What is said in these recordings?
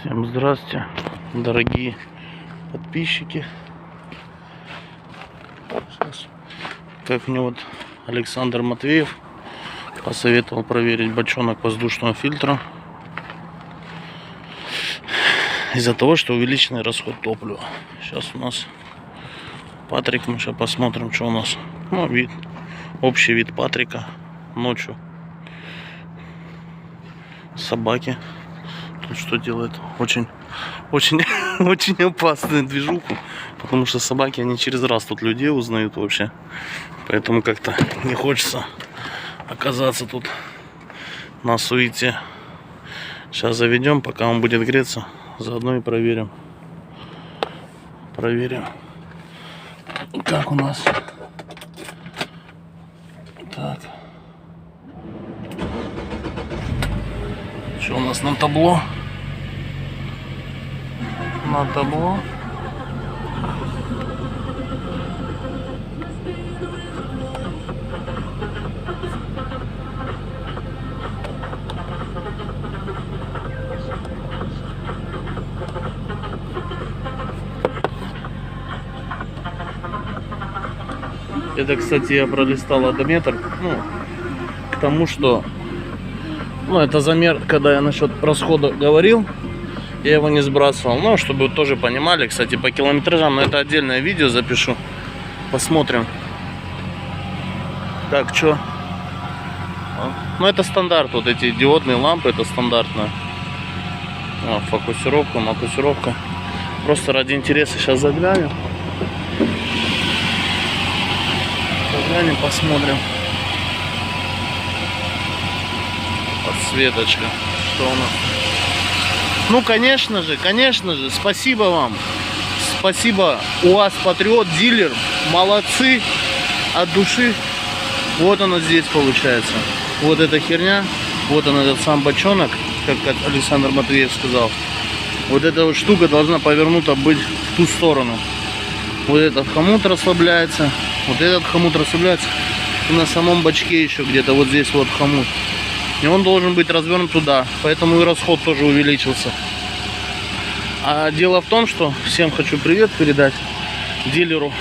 Всем здрасте, дорогие подписчики. Сейчас, как мне вот Александр Матвеев посоветовал проверить бачонок воздушного фильтра из-за того, что увеличенный расход топлива. Сейчас у нас Патрик, мы сейчас посмотрим, что у нас. Ну, вид, общий вид Патрика ночью. Собаки. Тут что делает? Очень опасную движуху, потому что собаки, они через раз тут людей узнают вообще, поэтому как-то не хочется оказаться тут на суете. Сейчас заведем, пока он будет греться, заодно и проверим, как у нас. Так, что у нас на табло? На табло. Это, кстати, я пролистал одометр, к тому, что, это замер, когда я насчет расхода говорил. Я его не сбрасывал, чтобы вы тоже понимали, кстати, по километражам, но это отдельное видео запишу, посмотрим. Так, что? Это стандарт, вот эти диодные лампы, это стандартная. Фокусировка. Просто ради интереса сейчас заглянем. Посмотрим. Подсветочка, что у нас? Конечно же, спасибо вам. Спасибо, УАЗ Патриот, дилер. Молодцы. От души. Вот оно здесь получается. Вот эта херня. Вот он, этот сам бачонок, как Александр Матвеев сказал. Вот эта вот штука должна повернута быть в ту сторону. Вот этот хомут расслабляется. Вот этот хомут расслабляется. И на самом бачке еще где-то вот здесь вот хомут. И он должен быть развернут туда. Поэтому и расход тоже увеличился. А дело в том, что всем хочу привет передать дилеру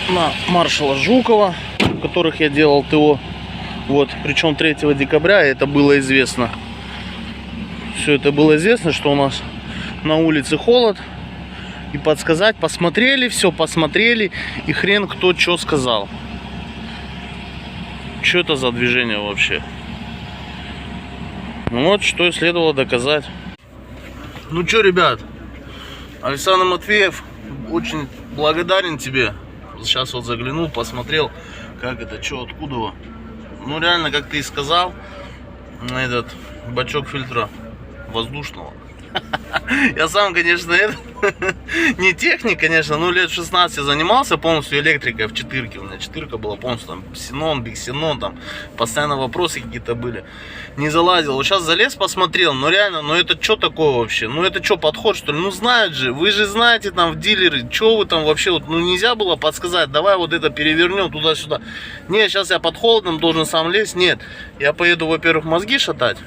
на маршала Жукова, у которых я делал ТО. Вот, причем 3 декабря это было известно. Все это было известно, что у нас на улице холод. И подсказать, посмотрели, и хрен кто что сказал. Что это за движение вообще? Вот что и следовало доказать. Что, ребят, Александр Матвеев, очень благодарен тебе. Сейчас вот заглянул, посмотрел, как это, что, откуда. Реально, как ты и сказал, этот бачок фильтра воздушного. Я сам, конечно, не техник, конечно, лет 16 я занимался полностью электрикой в четырке. У меня четырка была полностью, там, Ксенон, Биксенон, там, постоянно вопросы какие-то были. Не залазил. Вот сейчас залез, посмотрел, реально, это что такое вообще? Это что, подход, что ли? Знают же, вы же знаете, там, в дилеры, что вы там вообще, нельзя было подсказать, давай вот это перевернем туда-сюда. Нет, сейчас я под холодом должен сам лезть, нет. Я поеду, во-первых, мозги шатать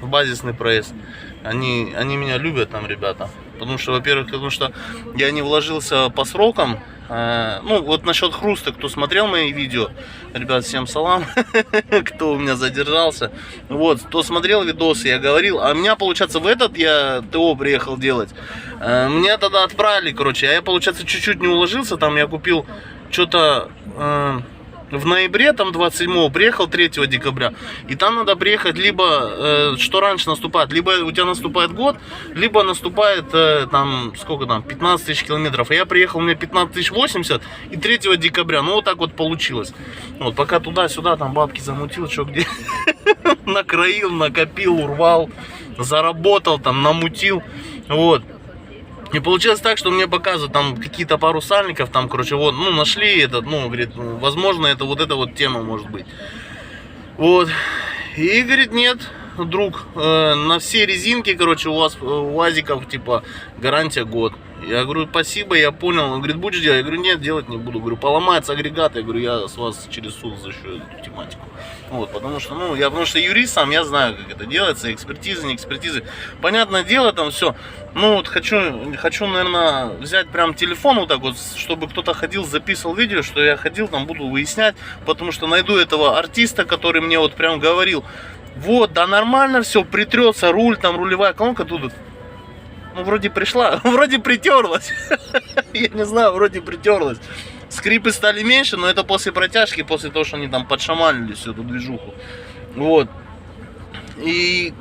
в базисный проезд. Они меня любят там, ребята. Потому что, во-первых, я не вложился по срокам. Вот насчет хруста, кто смотрел мои видео, ребят, всем салам, кто у меня задержался. Вот, кто смотрел видосы, я говорил. А меня, получается, в этот я ТО приехал делать. Мне тогда отправили, а я, получается, чуть-чуть не уложился. Там я купил что-то... В ноябре, там 27-го, приехал 3 декабря. И там надо приехать либо, что раньше наступает, либо у тебя наступает год, либо наступает, там, сколько там, 15 тысяч километров. А я приехал, у меня 15 тысяч 80, и 3 декабря, вот так вот получилось. Вот, пока туда-сюда, там, бабки замутил, что где, накроил, накопил, урвал, заработал, там, намутил, вот. И получилось так, что мне показывают там какие-то пару сальников, там, вот, нашли этот, говорит, возможно, это вот тема может быть. Вот. И, говорит, нет, друг, на все резинки, у вас, УАЗиков, типа, гарантия год. Я говорю, спасибо, я понял. Он говорит, будешь делать? Я говорю, нет, делать не буду. Говорю, поломается агрегат. Я говорю, я с вас через суд защищу эту тематику. Вот, потому что, ну, потому что юрист сам, я знаю, как это делается, экспертизы, не экспертизы. Понятное дело, там все. Ну, вот хочу, наверное, взять прям телефон вот так вот, чтобы кто-то ходил, записывал видео, что я ходил, там буду выяснять, потому что найду этого артиста, который мне вот прям говорил, вот, да нормально все, притрется руль, там рулевая колонка, тут, ну, вроде пришла, вроде притерлась, я не знаю, вроде притерлась. Скрипы стали меньше, но это после протяжки, после того, что они там подшаманили всю эту движуху. Вот. И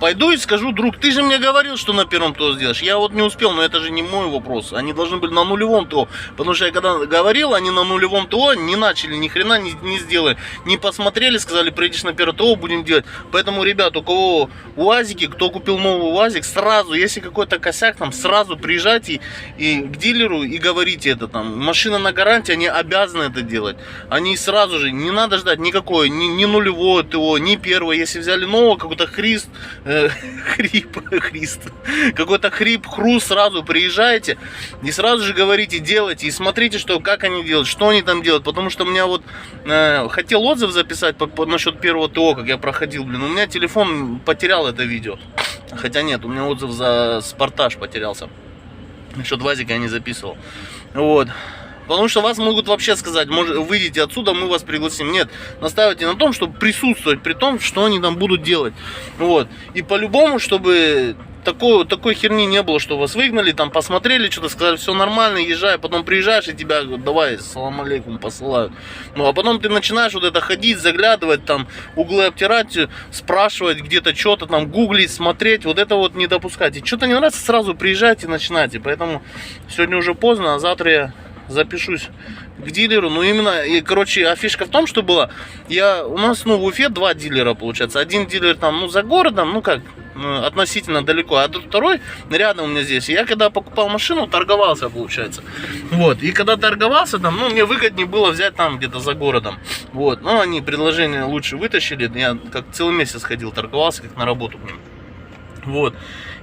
пойду и скажу, друг, ты же мне говорил, что на первом ТО сделаешь. Я вот не успел, но это же не мой вопрос. Они должны были на нулевом ТО. Потому что я когда говорил, они на нулевом ТО не начали, ни хрена не сделали. Не посмотрели, сказали, приедешь на первое ТО, будем делать. Поэтому, ребят, у кого УАЗики, кто купил новый УАЗик, сразу, если какой-то косяк, там сразу приезжайте и к дилеру и говорите это там. Машина на гарантии, они обязаны это делать. Они сразу же, не надо ждать никакой, ни нулевого ТО, ни первого. Если взяли нового, какой-то какой-то хруст, сразу приезжайте и сразу же говорите, делайте и смотрите, что, как они делают, что они там делают, потому что у меня вот хотел отзыв записать насчет первого ТО, как я проходил, блин, у меня телефон потерял это видео, хотя нет, у меня отзыв за Спартаж потерялся, насчет ВАЗика я не записывал, вот. Потому что вас могут вообще сказать, может, выйдите отсюда, мы вас пригласим. Нет, настаивайте на том, чтобы присутствовать при том, что они там будут делать. Вот. И по-любому, чтобы такой херни не было, что вас выгнали, там посмотрели, что-то сказали, все нормально, езжай, потом приезжаешь и тебя, давай, салам алейкум, посылают. Ну, а потом ты начинаешь вот это ходить, заглядывать, там, углы обтирать, спрашивать где-то что-то, там, гуглить, смотреть, вот это вот не допускайте. Что-то не нравится, сразу приезжайте и начинайте. Поэтому сегодня уже поздно, а завтра я запишусь к дилеру. Ну именно, и, короче, а фишка в том, что была, у нас, ну, в Уфе 2 дилера, получается. Один дилер там, ну, за городом, ну, как, относительно далеко, а второй рядом у меня здесь. Я когда покупал машину, торговался, получается. Вот, и когда торговался там, ну, мне выгоднее было взять там где-то за городом. Вот, но они предложение лучше вытащили. Я как целый месяц ходил, торговался, как на работу к ним. Вот.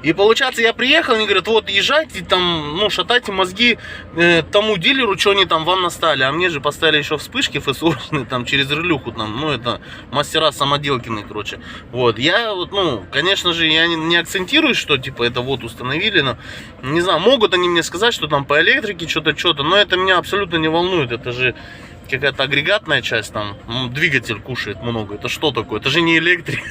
И получается, я приехал, они говорят, вот езжайте там, ну, шатайте мозги тому дилеру, что они там вам наставили. А мне же поставили еще вспышки ФСОшные там через релюху, там, ну, это мастера самоделкины, короче. Вот, я вот, ну, конечно же, я не акцентирую, что, типа, это вот установили, но, не знаю, могут они мне сказать, что там по электрике что-то, но это меня абсолютно не волнует, это же какая-то агрегатная часть, там, двигатель кушает много. Это что такое? Это же не электрика.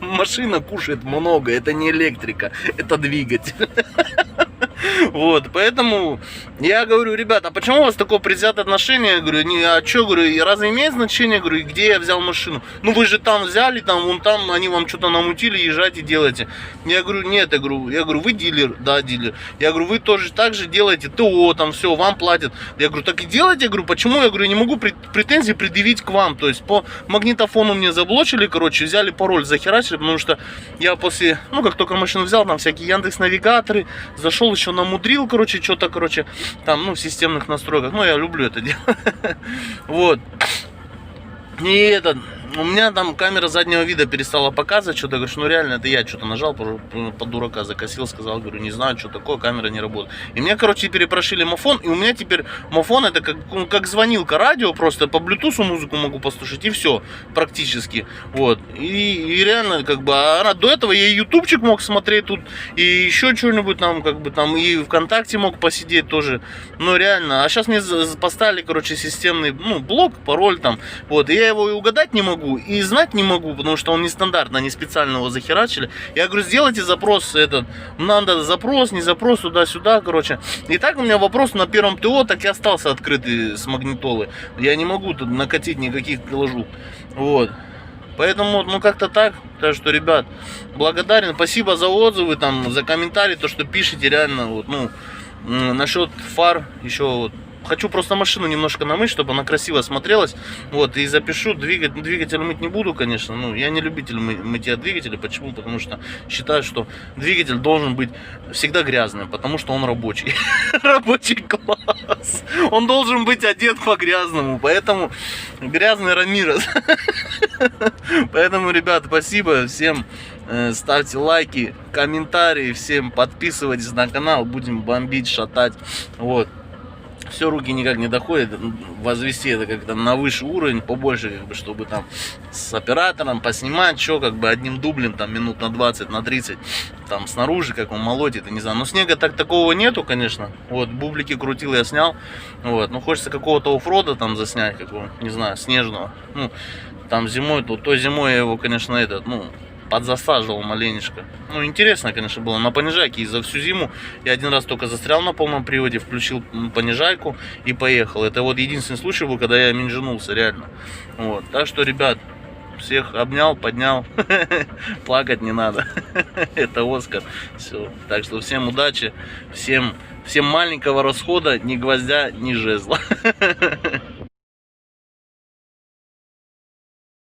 Машина кушает много, это не электрика, это двигатель. Вот, поэтому я говорю, ребята, а почему у вас такое предвзятое отношение? Я говорю, а что, говорю, разве имеет значение? Говорю, где я взял машину? Ну вы же там взяли, там, вон там, они вам что-то намутили, езжайте, делайте. Я говорю, нет, я говорю, вы дилер, да, дилер. Я говорю, вы тоже так же делаете, ТО, там все, вам платят. Я говорю, так и делайте, я говорю, почему? Я говорю, не могу претензии предъявить к вам. То есть по магнитофону мне заблочили, короче, взяли пароль, захерачили, потому что я после, ну как только машину взял, там всякие Яндекс.Навигаторы, зашел еще намудрил, короче, что-то, короче, там, ну, в системных настройках. Ну, я люблю это дело. Вот. И у меня там камера заднего вида перестала показывать, что-то, говоришь, ну реально, это я что-то нажал, под дурака закосил, сказал, говорю, не знаю, что такое, камера не работает. И мне, короче, перепрошили мафон, и у меня теперь мафон, это как звонилка радио, просто по блютусу музыку могу послушать, и все, практически, вот. И реально, как бы, а до этого я и ютубчик мог смотреть тут, и еще что-нибудь там, как бы, там, и ВКонтакте мог посидеть тоже, ну реально. А сейчас мне поставили, короче, системный, ну, блок, пароль там, вот, и я его и угадать не могу, и знать не могу, потому что он нестандартный, они специально его захерачили. Я говорю, сделайте запрос этот, надо запрос, не запрос, туда-сюда, короче. И так у меня вопрос на первом ТО так и остался открытый с магнитолы. Я не могу тут накатить никаких приложу. Вот. Поэтому, ну, как-то так. Так что, ребят, благодарен. Спасибо за отзывы, там, за комментарии, то, что пишете, реально, вот, ну, насчет фар, еще вот. Хочу просто машину немножко намыть, чтобы она красиво смотрелась. Вот, и запишу. Двигатель мыть не буду, конечно. Ну, я не любитель мытья двигателя. Почему? Потому что считаю, что двигатель должен быть всегда грязным, потому что он рабочий. Рабочий класс. Он должен быть одет по-грязному. Поэтому грязный Рамирес. Поэтому, ребят, спасибо всем Ставьте лайки, комментарии, всем подписывайтесь на канал, будем бомбить, шатать. Вот. Все, руки никак не доходят, возвести это как-то на высший уровень, побольше, как бы, чтобы там с оператором поснимать, что как бы одним дублем, там минут на 20, на 30, там снаружи, как он молотит, я не знаю. Но снега такого нету, конечно. Вот, бублики крутил, я снял. Вот, ну хочется какого-то оффрода там заснять, какого, не знаю, снежного. Ну, там зимой, той зимой я его, конечно, подзасаживал маленечко. Ну, интересно, конечно, было. На понижайке и за всю зиму я один раз только застрял на полном приводе, включил понижайку и поехал. Это вот единственный случай был, когда я минжанулся, реально. Вот. Так что, ребят, всех обнял, поднял. Плакать не надо. Это Оскар. Все. Так что всем удачи, всем маленького расхода, ни гвоздя, ни жезла.